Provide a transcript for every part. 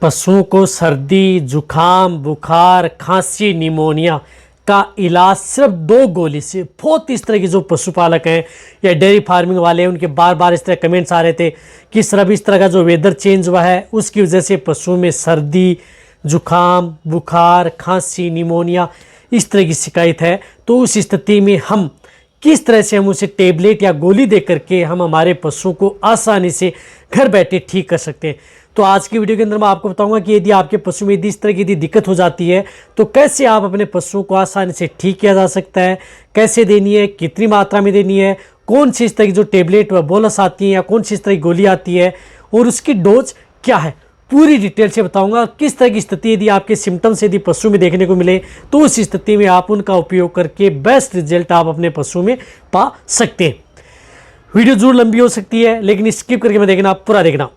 पशुओं को सर्दी, जुखाम, बुखार, खांसी, निमोनिया का इलाज सिर्फ 2 गोली से। बहुत इस तरह के जो पशुपालक हैं या डेयरी फार्मिंग वाले हैं, उनके बार बार इस तरह कमेंट्स आ रहे थे कि सिर्फ इस तरह का जो वेदर चेंज हुआ है उसकी वजह से पशुओं में सर्दी, जुखाम, बुखार, खांसी, निमोनिया इस तरह की शिकायत है। तो उस स्थिति में हम किस तरह से हम उसे टेबलेट या गोली दे करके हम हमारे पशुओं को आसानी से घर बैठे ठीक कर सकते हैं। तो आज की वीडियो के अंदर मैं आपको बताऊंगा कि यदि आपके पशु में यदि इस तरह की यदि दिक्कत हो जाती है तो कैसे आप अपने पशुओं को आसानी से ठीक किया जा सकता है, कैसे देनी है, कितनी मात्रा में देनी है, कौन सी इस तरह की जो टेबलेट व बोलस आती है या कौन सी इस तरह की गोली आती है और उसकी डोज क्या है, पूरी डिटेल से बताऊंगा। किस तरह की स्थिति यदि आपके सिम्टम्स यदि पशु में देखने को मिले तो उस स्थिति में आप उनका उपयोग करके बेस्ट रिजल्ट आप अपने पशु में पा सकते हैं। वीडियो जरूर लंबी हो सकती है लेकिन स्किप करके मैं देखना, पूरा देखना।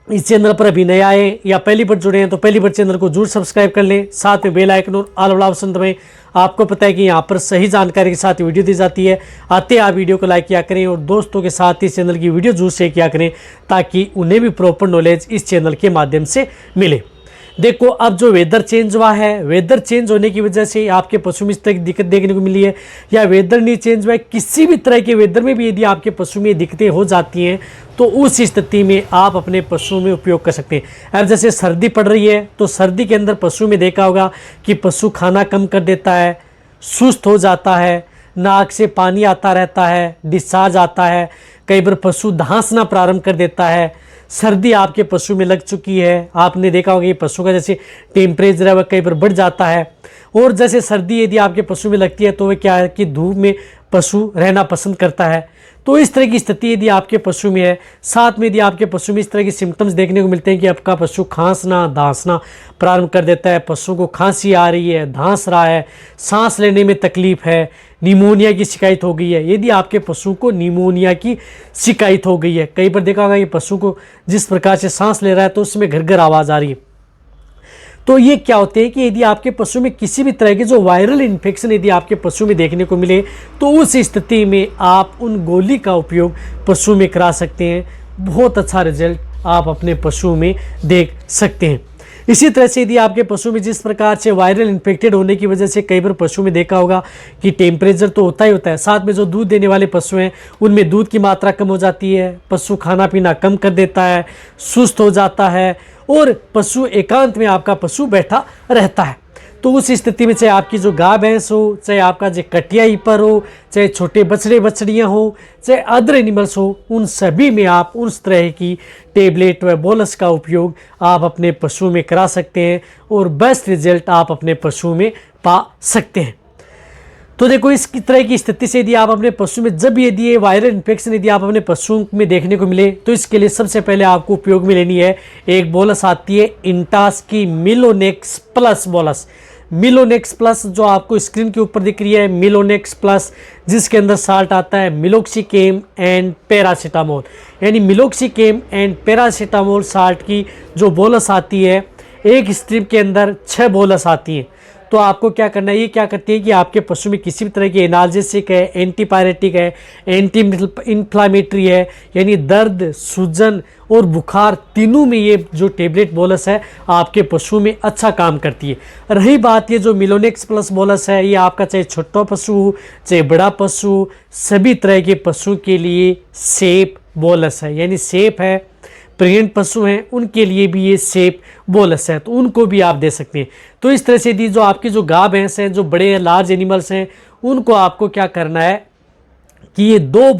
इस चैनल पर अभी नए आए या पहली बार जुड़े हैं तो पहली बार चैनल को जरूर सब्सक्राइब कर लें, साथ में बेल आइकन और ऑल वाला ऑप्शन दबाएं। आपको पता है कि यहाँ पर सही जानकारी के साथ वीडियो दी जाती है। आते आप वीडियो को लाइक किया करें और दोस्तों के साथ इस चैनल की वीडियो जरूर शेयर किया करें ताकि उन्हें भी प्रॉपर नॉलेज इस चैनल के माध्यम से मिले। देखो, अब जो वेदर चेंज हुआ है, वेदर चेंज होने की वजह से आपके पशु में इस तरह की दिक्कत देखने को मिली है या वेदर नहीं चेंज हुआ है, किसी भी तरह के वेदर में भी यदि आपके पशु में दिक्कतें हो जाती हैं तो उस स्थिति में आप अपने पशु में उपयोग कर सकते हैं। अब जैसे सर्दी पड़ रही है तो सर्दी के अंदर पशु में देखा होगा कि पशु खाना कम कर देता है, सुस्त हो जाता है, नाक से पानी आता रहता है, डिस्चार्ज आता है, कई बार पशु धांसना प्रारंभ कर देता है। सर्दी आपके पशु में लग चुकी है, आपने देखा होगा कि पशु का जैसे टेम्परेचर है वह कई बार बढ़ जाता है। और जैसे सर्दी यदि आपके पशु में लगती है तो वह क्या है कि धूप में पशु रहना पसंद करता है। तो इस तरह की स्थिति यदि आपके पशु में है, साथ में यदि आपके पशु में इस तरह के सिम्टम्स देखने को मिलते हैं कि आपका पशु खांसना, धांसना प्रारंभ कर देता है, पशु को खांसी आ रही है, धांस रहा है, सांस लेने में तकलीफ है, निमोनिया की शिकायत हो गई है, यदि आपके पशु को निमोनिया की शिकायत हो गई है, कई बार देखा होगा कि पशु को जिस प्रकार से सांस ले रहा है तो उसमें घर घर आवाज़ आ रही है। तो ये क्या होते हैं कि यदि आपके पशु में किसी भी तरह के जो वायरल इन्फेक्शन यदि आपके पशु में देखने को मिले तो उस स्थिति में आप उन गोली का उपयोग पशु में करा सकते हैं। बहुत अच्छा रिजल्ट आप अपने पशु में देख सकते हैं। इसी तरह से यदि आपके पशु में जिस प्रकार से वायरल इन्फेक्टेड होने की वजह से कई बार पशु में देखा होगा कि टेम्परेचर तो होता ही होता है, साथ में जो दूध देने वाले पशु हैं उनमें दूध की मात्रा कम हो जाती है, पशु खाना पीना कम कर देता है, सुस्त हो जाता है और पशु एकांत में आपका पशु बैठा रहता है। तो उस स्थिति में चाहे आपकी जो गाय भैंस हो, चाहे आपका जो कटिया ईपर हो, चाहे छोटे बछड़े बछड़ियाँ हो, चाहे अदर एनिमल्स हो, उन सभी में आप उस तरह की टेबलेट व बोलस का उपयोग आप अपने पशु में करा सकते हैं और बेस्ट रिजल्ट आप अपने पशु में पा सकते हैं। तो देखो, इस तरह की स्थिति से यदि आप अपने पशु में जब यदि ये वायरल इन्फेक्शन यदि आप अपने पशुओं में देखने को मिले तो इसके लिए सबसे पहले आपको उपयोग में लेनी है एक बोलस आती है इंटास की मिलोनेक्स प्लस बोलस। मिलोनेक्स प्लस जो आपको स्क्रीन के ऊपर दिख रही है, मिलोनेक्स प्लस, जिसके अंदर साल्ट आता है मिलोक्सिकेम एंड पैरासीटामोल, यानी मिलोक्सिकेम एंड पैरासीटामोल साल्ट की जो बोलस आती है, एक स्ट्रिप के अंदर 6 बोलस आती हैं। तो आपको क्या करना है, ये क्या करती है कि आपके पशु में किसी भी तरह की एनाल्जेसिक है, एंटीपायरेटिक है, एंटी इन्फ्लामेटरी है, यानी दर्द, सूजन और बुखार तीनों में ये जो टेबलेट बोलस है आपके पशु में अच्छा काम करती है। रही बात ये जो मिलोनेक्स प्लस बोलस है, ये आपका चाहे छोटा पशु हो चाहे बड़ा पशु, सभी तरह के पशु के लिए सेफ बोलस है, यानी सेफ है। प्रेग्नेंट पशु हैं उनके लिए भी ये सेफ बोलस है तो उनको भी आप दे सकते हैं। तो इस तरह से यदि जो आपकी जो गाय भैंस हैं, जो बड़े लार्ज एनिमल्स हैं, उनको आपको क्या करना है कि ये 2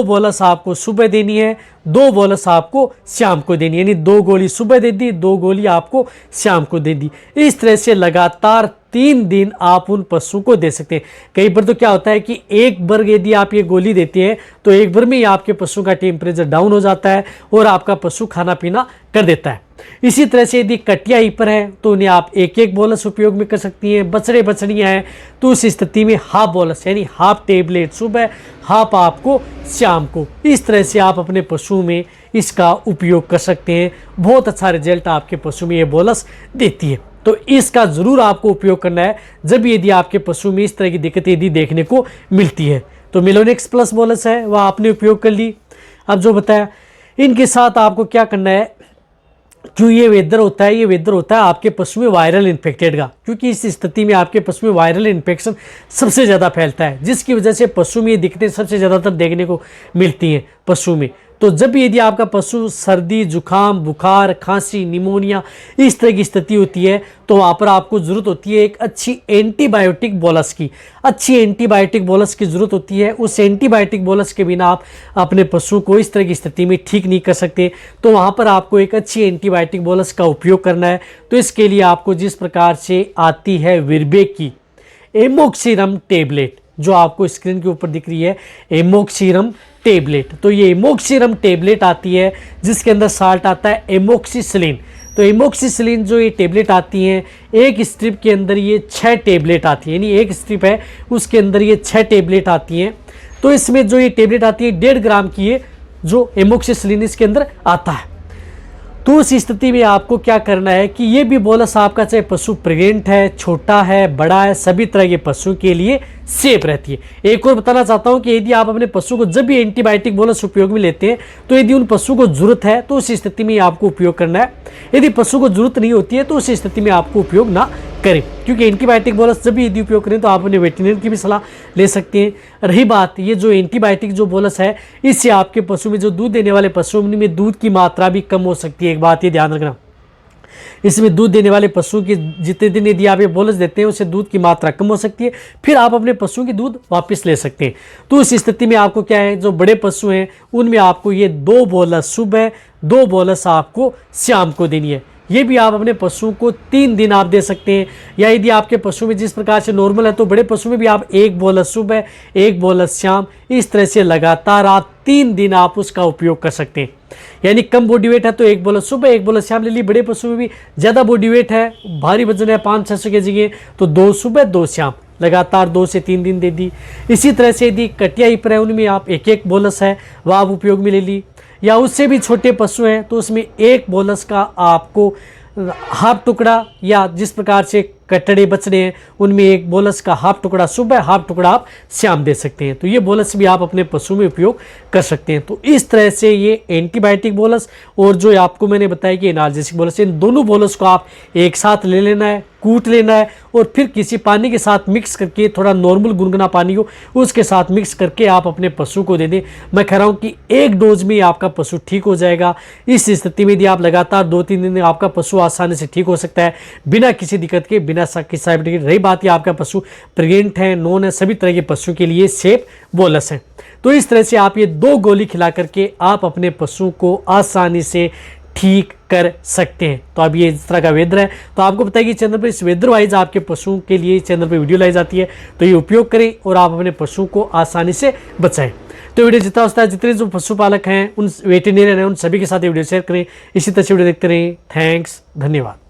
बोलस आपको सुबह देनी है, 2 बोलस आपको शाम को देनी है, यानी 2 गोली सुबह दे दी, 2 गोली आपको शाम को दे दी। इस तरह से लगातार 3 दिन आप उन पशु को दे सकते हैं। कई बार तो क्या होता है कि एक बार यदि आप ये गोली देते हैं तो एक बार में ही आपके पशु का टेम्परेचर डाउन हो जाता है और आपका पशु खाना पीना कर देता है। इसी तरह से यदि कटिया ईपर है तो उन्हें आप एक बोलस उपयोग में कर सकती हैं। बछड़े बछड़ियाँ हैं तो उस स्थिति में हाफ बोलस, यानी हाफ टेबलेट सुबह, हाफ आपको शाम को। इस तरह से आप अपने पशु में इसका उपयोग कर सकते हैं। बहुत अच्छा रिजल्ट आपके पशु में ये बोलस देती है। तो इसका ज़रूर आपको उपयोग करना है जब यदि आपके पशु में इस तरह की दिक्कत यदि देखने को मिलती है। तो मिलोनेक्स प्लस बोलस है वह आपने उपयोग कर ली। अब जो बताया, इनके साथ आपको क्या करना है क्यों ये वेदर होता है? ये वेदर होता है आपके पशु में वायरल इन्फेक्टेड का, क्योंकि इस स्थिति में आपके पशु में वायरल इन्फेक्शन सबसे ज़्यादा फैलता है, जिसकी वजह से पशु में ये दिक्कतें सबसे ज़्यादातर देखने को मिलती हैं पशु में। तो जब भी यदि आपका पशु सर्दी, जुकाम, बुखार, खांसी, निमोनिया इस तरह की स्थिति होती है, तो वहाँ पर आपको ज़रूरत होती है एक अच्छी एंटीबायोटिक बोलस की। अच्छी एंटीबायोटिक बोलस की ज़रूरत होती है। उस एंटीबायोटिक बोलस के बिना आप अपने पशु को इस तरह की स्थिति में ठीक नहीं कर सकते। तो वहाँ पर आपको एक अच्छी एंटीबायोटिक बोलस का उपयोग करना है। तो इसके लिए आपको जिस प्रकार से आती है विरबेक की एमोक्सिरम टेबलेट, जो आपको स्क्रीन के ऊपर दिख रही है, एमोक्सिरम टेबलेट, तो ये एमोक्सिरम टेबलेट आती है जिसके अंदर साल्ट आता है एमोक्सिसिलिन। तो एमोक्सिसिलिन जो ये टेबलेट आती हैं, एक स्ट्रिप के अंदर ये 6 टेबलेट आती है, यानी एक स्ट्रिप है उसके अंदर ये 6 टेबलेट आती हैं। तो इसमें जो ये टेबलेट आती है 1.5 ग्राम की ये जो एमोक्सिसिलिन इसके अंदर आता है। तो उस स्थिति में आपको क्या करना है कि ये भी बोलस आपका चाहे पशु प्रेग्नेंट है, छोटा है, बड़ा है, सभी तरह के पशु के लिए सेफ रहती है। एक और बताना चाहता हूँ कि यदि आप अपने पशु को जब भी एंटीबायोटिक बोलस उपयोग में लेते हैं, तो यदि उन पशु को जरूरत है तो उस स्थिति में आपको उपयोग करना है। यदि पशु को जरूरत नहीं होती है तो उस स्थिति में आपको उपयोग ना करें, क्योंकि एंटीबायोटिक बोलस जब भी यदि उपयोग करें तो आप अपने वेटरनरी की भी सलाह ले सकते हैं। रही बात ये जो एंटीबायोटिक जो बोलस है, इससे आपके पशु में जो दूध देने वाले पशु में दूध की मात्रा भी कम हो सकती है। एक बात ये ध्यान रखना, इसमें दूध देने वाले पशु की जितने दिन यदि आप ये बोलस देते हैं उससे दूध की मात्रा कम हो सकती है, फिर आप अपने पशु की दूध वापस ले सकते हैं। तो इस स्थिति में आपको क्या है, जो बड़े पशु हैं उनमें आपको ये 2 बोलस सुबह, 2 बोलस आपको शाम को देनी है। ये भी आप अपने पशु को 3 दिन आप दे सकते हैं, या यदि आपके पशु में जिस प्रकार से नॉर्मल है तो बड़े पशु में भी आप 1 बोलस सुबह, 1 बोलस शाम, इस तरह से लगातार आप 3 दिन आप उसका उपयोग कर सकते हैं। यानी कम बॉडी वेट है तो 1 बोलस सुबह, 1 बोलस शाम ले ली। बड़े पशु में भी ज़्यादा बॉडी वेट है, भारी वजन है 500-600 kg के, तो 2 सुबह 2 शाम लगातार 2 से 3 दिन दे दी। इसी तरह से यदि कटिया हिपर है उनमें आप 1-1 बोलस है वह आप उपयोग में ले ली, या उससे भी छोटे पशु हैं तो उसमें 1 बोलस का आपको हाफ टुकड़ा, या जिस प्रकार से कटड़े बचड़े हैं उनमें 1 बोलस का हाफ टुकड़ा सुबह, हाफ टुकड़ा आप शाम दे सकते हैं। तो ये बोलस भी आप अपने पशु में उपयोग कर सकते हैं। तो इस तरह से ये एंटीबायोटिक बोलस और जो आपको मैंने बताया कि एनाल्जेसिक बोलस, इन दोनों बोलस को आप एक साथ ले लेना है, कूट लेना है, और फिर किसी पानी के साथ मिक्स करके, थोड़ा नॉर्मल गुनगुना पानी हो उसके साथ मिक्स करके आप अपने पशु को दे दें। मैं कह रहा हूँ कि 1 डोज में आपका पशु ठीक हो जाएगा। इस स्थिति में यदि आप लगातार 2-3 दिन में आपका पशु आसानी से ठीक हो सकता है, बिना किसी दिक्कत के, बिना की साइड इफेक्ट की। रही बात ये आपका पशु प्रेग्नेंट है, नॉन है, सभी तरह के पशु के लिए सेफ बोलस है। तो इस तरह से आप ये 2 गोली खिला करके आप अपने पशु को आसानी से ठीक कर सकते हैं। तो अब ये इस तरह का वेदर है, तो आपको पता है कि चैनल पर इस वेदर वाइज आपके पशुओं के लिए चैनल पर वीडियो लाई जाती है, तो ये उपयोग करें और आप अपने पशु को आसानी से बचाएं। तो वीडियो जितना होता है, जितने जो पशुपालक हैं, उन वेटरनरियन हैं, उन सभी के साथ ये वीडियो शेयर करें। इसी तरह से वीडियो देखते रहें। थैंक्स, धन्यवाद।